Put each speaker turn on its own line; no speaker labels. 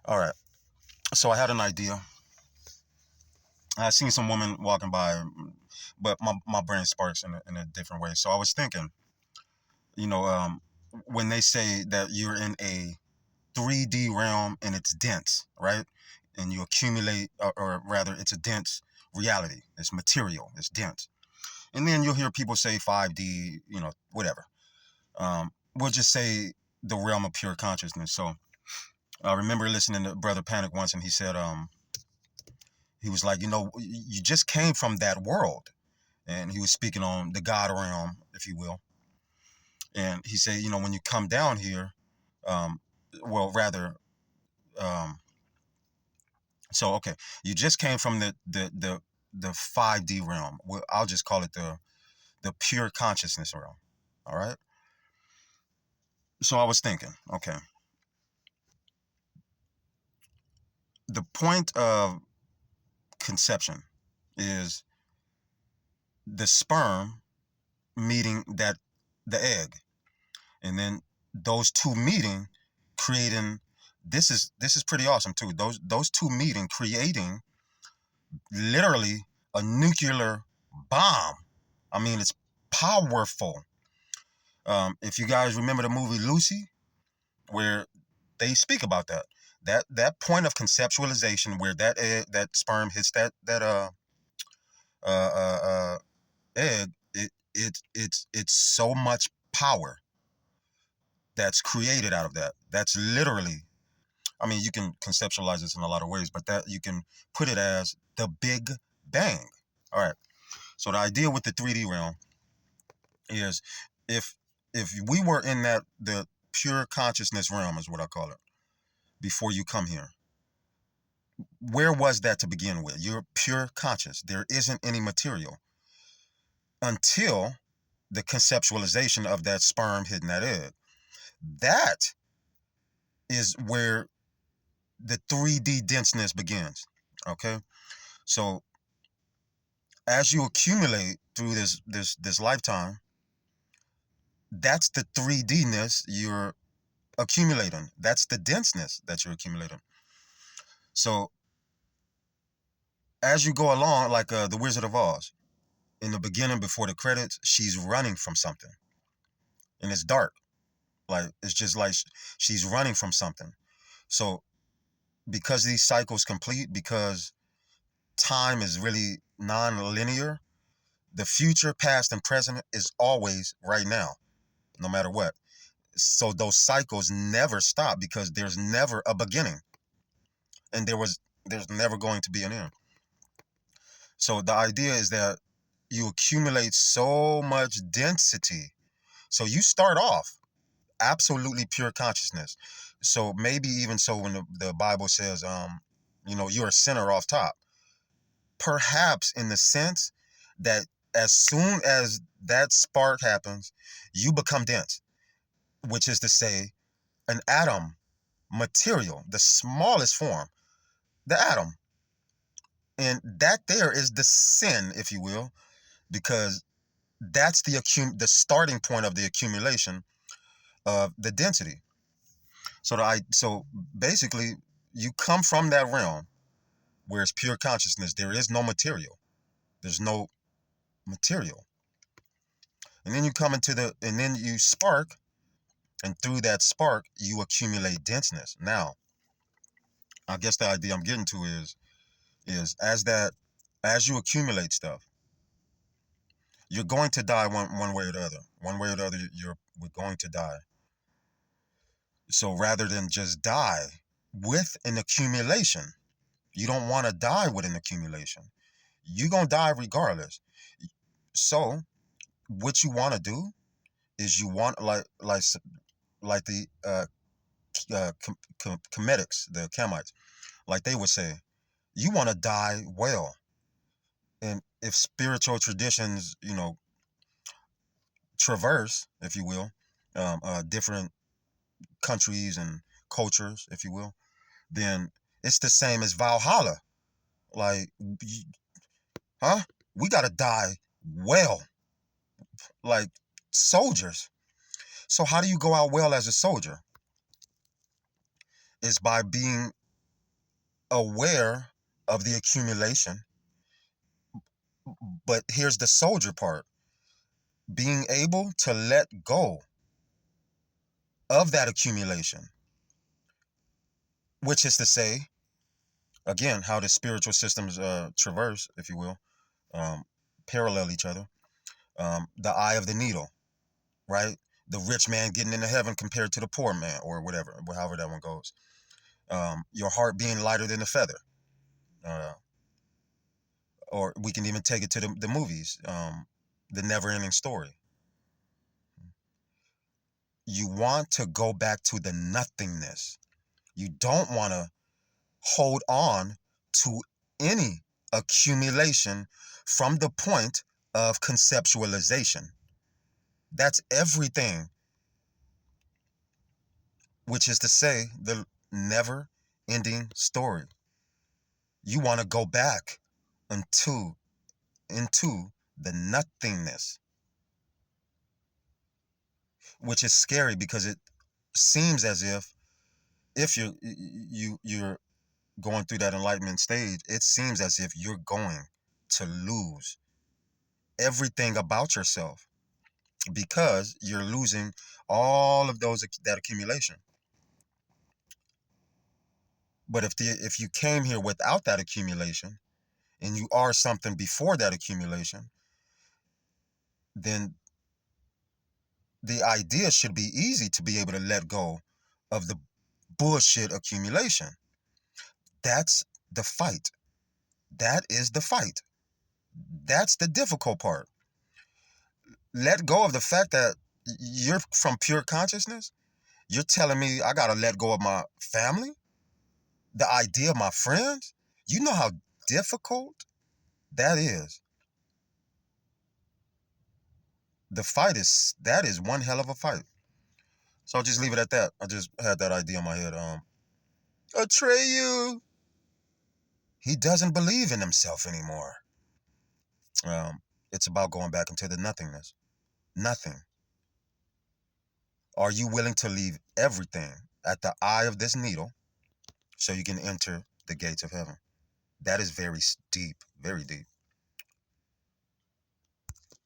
All right. So I had an idea. I seen some woman walking by, but my brain sparks in a different way. So I was thinking, you know, when they say that you're in a 3D realm and it's dense, right? And you accumulate, or rather, it's a dense reality. It's material. It's dense. And then you'll hear people say 5D, whatever. We'll just say the realm of pure consciousness. So I remember listening to Brother Panic once, and he said, he was like, you just came from that world. And he was speaking on the God realm, if you will. And he said, when you come down here, um, well, rather, um, so okay, you just came from the 5D realm. Well, I'll just call it the pure consciousness realm. All right. So I was thinking, okay, the point of conception is the sperm meeting the egg, and then those two meeting, creating, this is pretty awesome too. Those two meeting, creating literally a nuclear bomb. I mean, it's powerful. If you guys remember the movie Lucy, where they speak about that point of conceptualization, where that sperm hits that egg, it's so much power that's created out of that. That's literally, I mean, you can conceptualize this in a lot of ways, but that you can put it as the Big Bang. All right. So the idea with the 3D realm is, if we were in the pure consciousness realm, is what I call it, before you come here, where was that to begin with? You're pure conscious. There isn't any material until the conceptualization of that sperm hitting that egg. That is where the 3D denseness begins. Okay? So as you accumulate through this lifetime, that's the 3D-ness you're accumulating. That's the denseness that you're accumulating. So as you go along, like the Wizard of Oz, in the beginning, before the credits, she's running from something, and it's dark. Like, it's just like she's running from something. So because these cycles complete, because time is really non-linear, the future, past, and present is always right now, no matter what. So those cycles never stop, because there's never a beginning, and there's never going to be an end. So the idea is that you accumulate so much density. So you start off absolutely pure consciousness. So maybe even so, when the Bible says, you're a sinner off top, perhaps in the sense that as soon as that spark happens, you become dense, which is to say, an atom, material, the smallest form, the atom. And that there is the sin, if you will, because that's the starting point of the accumulation of the density. So basically, you come from that realm where it's pure consciousness. There is no material. There's no material. And then you come and then you spark, and through that spark, you accumulate denseness. Now, I guess the idea I'm getting to is as you accumulate stuff, you're going to die one way or the other. One way or the other, we're going to die. So rather than just die with an accumulation, you don't want to die with an accumulation. You're going to die regardless. So what you want to do is, you want, like the Kemetics, the Kamites, like they would say, you want to die well. And if spiritual traditions, traverse, if you will, different countries and cultures, if you will, then it's the same as Valhalla. Like, huh? We got to die well, like soldiers. So how do you go out well as a soldier? Is by being aware of the accumulation, but here's the soldier part: being able to let go of that accumulation, which is to say, again, how the spiritual systems traverse, if you will, parallel each other. The eye of the needle, right? The rich man getting into heaven compared to the poor man, or whatever, however that one goes. Your heart being lighter than a feather. Uh, or we can even take it to the movies, the never ending story. You want to go back to the nothingness. You don't want to hold on to any accumulation from the point of conceptualization. That's everything, which is to say, the never ending story. You want to go back into the nothingness, which is scary because it seems as if you're going through that enlightenment stage, it seems as if you're going to lose everything about yourself because you're losing all of that accumulation. But if you came here without that accumulation and you are something before that accumulation, then the idea should be easy to be able to let go of the bullshit accumulation. That's the fight. That is the fight. That's the difficult part. Let go of the fact that you're from pure consciousness. You're telling me I got to let go of my family, the idea of my friends. You know how difficult that is. That is one hell of a fight. So I'll just leave it at that. I just had that idea in my head. Atreyu, he doesn't believe in himself anymore. It's about going back into the nothingness. Nothing. Are you willing to leave everything at the eye of this needle so you can enter the gates of heaven? That is very deep, very deep.